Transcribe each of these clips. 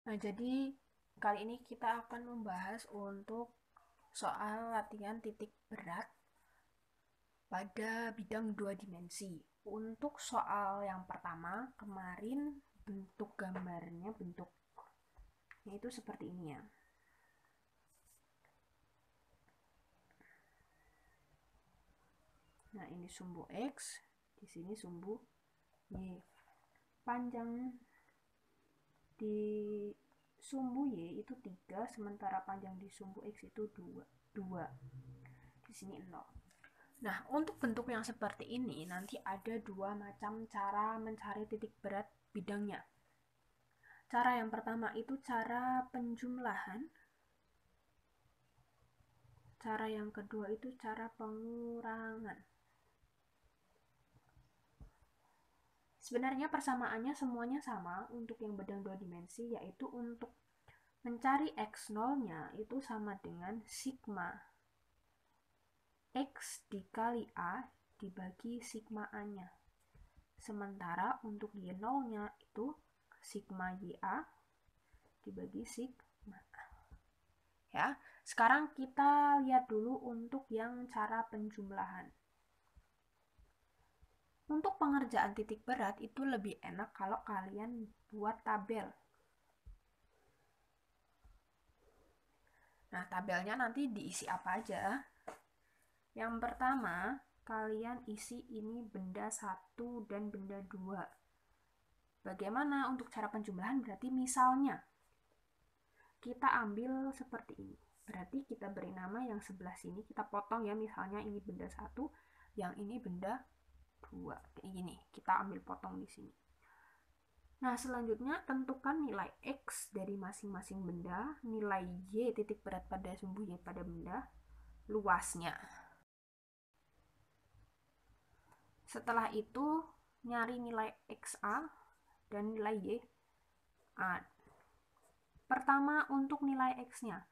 Nah, jadi kali ini kita akan membahas untuk soal latihan titik berat pada bidang 2 dimensi. Untuk soal yang pertama, kemarin bentuk gambarnya, bentuknya itu seperti ini ya. Nah, ini sumbu X, di sini sumbu Y. Panjang di sumbu Y itu 3, sementara panjang di sumbu X itu 2. Di sini 0. Nah, untuk bentuk yang seperti ini nanti ada 2 macam cara mencari titik berat bidangnya. Cara yang pertama itu cara penjumlahan. Cara yang kedua itu cara pengurangan. Sebenarnya persamaannya semuanya sama untuk yang bidang 2 dimensi, yaitu untuk mencari X0-nya itu sama dengan sigma X dikali A dibagi sigma A-nya. Sementara untuk Y0-nya itu sigma YA dibagi sigma A. Ya, sekarang kita lihat dulu untuk yang cara penjumlahan. Untuk pengerjaan titik berat itu lebih enak kalau kalian buat tabel. Nah, tabelnya nanti diisi apa aja? Yang pertama, kalian isi ini benda 1 dan benda 2. Bagaimana untuk cara penjumlahan? Berarti misalnya kita ambil seperti ini. Berarti kita beri nama yang sebelah sini, kita potong ya, misalnya ini benda 1, yang ini benda 2. Kayak gini, kita ambil potong di sini. Nah, selanjutnya tentukan nilai X dari masing-masing benda, nilai Y titik berat pada sumbu Y pada benda, luasnya. Setelah itu, nyari nilai XA dan nilai YA. Pertama, untuk nilai X-nya.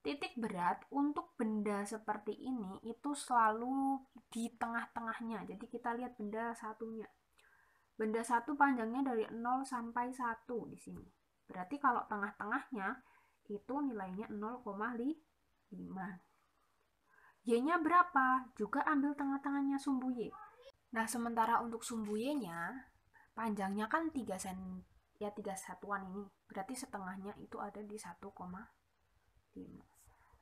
Titik berat untuk benda seperti ini itu selalu di tengah-tengahnya. Jadi kita lihat benda satunya. Benda 1 panjangnya dari 0 sampai 1 di sini. Berarti kalau tengah-tengahnya itu nilainya 0,5. Y-nya berapa? Juga ambil tengah-tengahnya sumbu Y. Nah, sementara untuk sumbu Y-nya panjangnya kan 3 cm, ya 3 satuan ini. Berarti setengahnya itu ada di 1,5.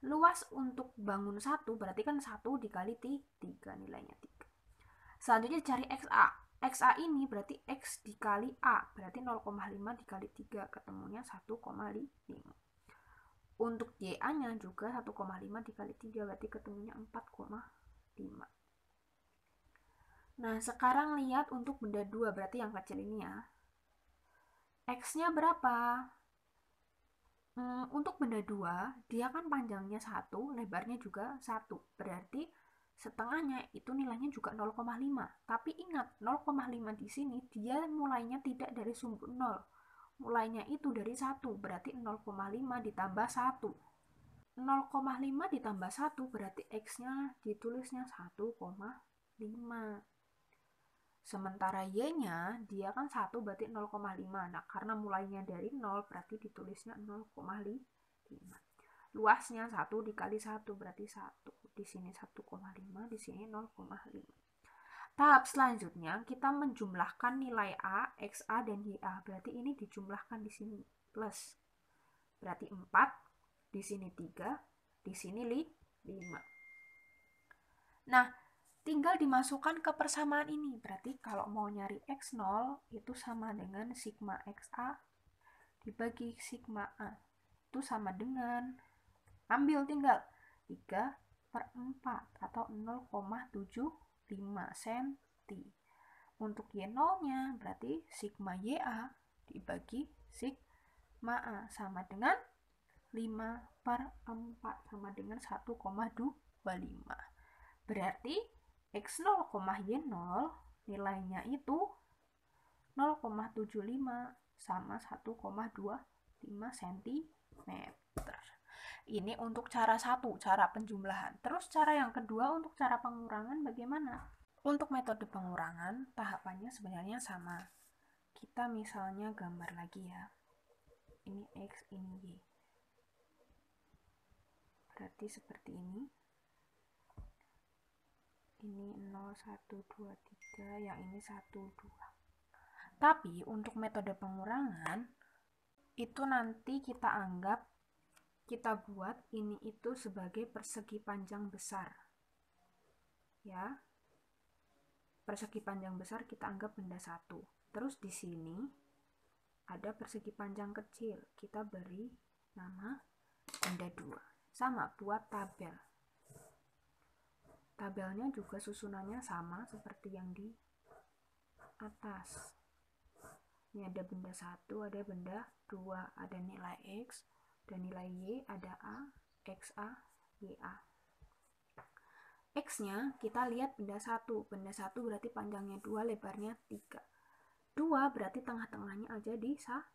Luas untuk bangun 1 berarti kan 1 dikali 3, nilainya 3. Selanjutnya cari XA. XA ini berarti X dikali A, berarti 0,5 dikali 3, ketemunya 1,5. Untuk YA-nya juga 1,5 dikali 3, berarti ketemunya 4,5. Nah, sekarang lihat untuk benda 2, berarti yang kecil ini ya. X-nya berapa? Untuk benda 2, dia kan panjangnya 1, lebarnya juga 1. Berarti setengahnya itu nilainya juga 0,5. Tapi ingat, 0,5 di sini dia mulainya tidak dari sumbu 0. Mulainya itu dari 1, berarti 0,5 ditambah 1. 0,5 ditambah 1 berarti X-nya ditulisnya 1,5. Sementara Y-nya dia kan 1 berarti 0,5. Nah, karena mulainya dari 0 berarti ditulisnya 0,5. Luasnya 1 dikali 1 berarti 1. Di sini 1,5, di sini 0,5. Tahap selanjutnya kita menjumlahkan nilai A, XA dan YA. Berarti ini dijumlahkan di sini plus. Berarti 4, di sini 3, di sini 5. Nah, tinggal dimasukkan ke persamaan ini. Berarti kalau mau nyari X0 itu sama dengan sigma XA dibagi sigma A. Itu sama dengan, ambil tinggal 3/4 atau 0,75 cm. Untuk Y0-nya berarti sigma YA dibagi sigma A sama dengan 5/4 sama dengan 1,25. Berarti X0, Y0 nilainya itu 0,75 sama 1,25 cm. Ini untuk cara 1, cara penjumlahan. Terus cara yang kedua untuk cara pengurangan bagaimana? Untuk metode pengurangan, tahapannya sebenarnya sama. Kita misalnya gambar lagi ya. ini X, ini Y. Berarti seperti ini. Ini 0, 1, 2, 3, yang ini 1, 2. Tapi untuk metode pengurangan, itu nanti kita buat ini itu sebagai persegi panjang besar. Ya. Persegi panjang besar kita anggap benda 1. Terus di sini ada persegi panjang kecil, kita beri nama benda 2. Sama buat tabel. Tabelnya juga susunannya sama seperti yang di atas. Ini ada benda 1, ada benda 2, ada nilai X, dan nilai Y, ada A, XA, YA. X-nya kita lihat benda 1. Benda 1 berarti panjangnya 2, lebarnya 3. 2 berarti tengah-tengahnya aja di 1.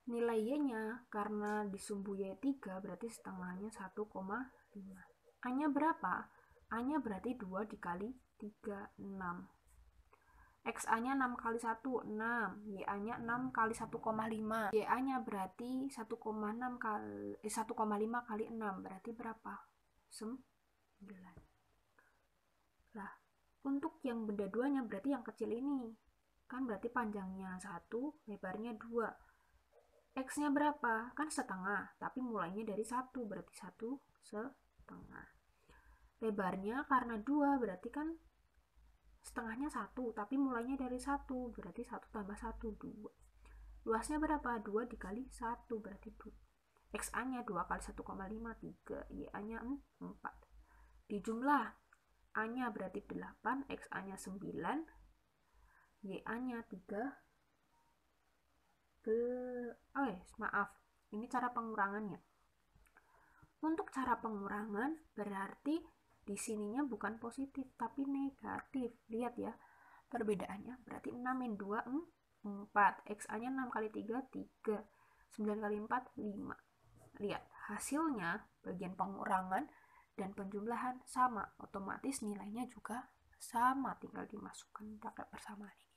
Nilai Y-nya karena disumbu Y3 berarti setengahnya 1,5. A-nya berapa? A-nya berarti 2 dikali 3, 6. XA-nya 6 kali 1, 6. YA-nya 6 kali 1,5. YA-nya berarti 1,5 kali 6. Berarti berapa? 9. Lah, untuk yang benda 2-nya berarti yang kecil ini. Kan berarti panjangnya 1, lebarnya 2. X-nya berapa? Kan setengah, tapi mulainya dari 1, berarti 1 setengah. Lebarnya karena 2, berarti kan setengahnya 1, tapi mulainya dari 1, berarti 1 tambah 1, 2. Luasnya berapa? 2 dikali 1, berarti 2. XA-nya 2 kali 1,5, 3. YA-nya 4. Dijumlah. A-nya berarti 8, XA-nya 9, YA-nya 3. Maaf, ini cara pengurangannya. Untuk cara pengurangan berarti di sininya bukan positif tapi negatif. Lihat ya, perbedaannya berarti 6 min 2 4. XA-nya 6 kali 3 3. 9 kali 4 5. Lihat, hasilnya bagian pengurangan dan penjumlahan sama, otomatis nilainya juga sama, tinggal dimasukkan dapat persamaan.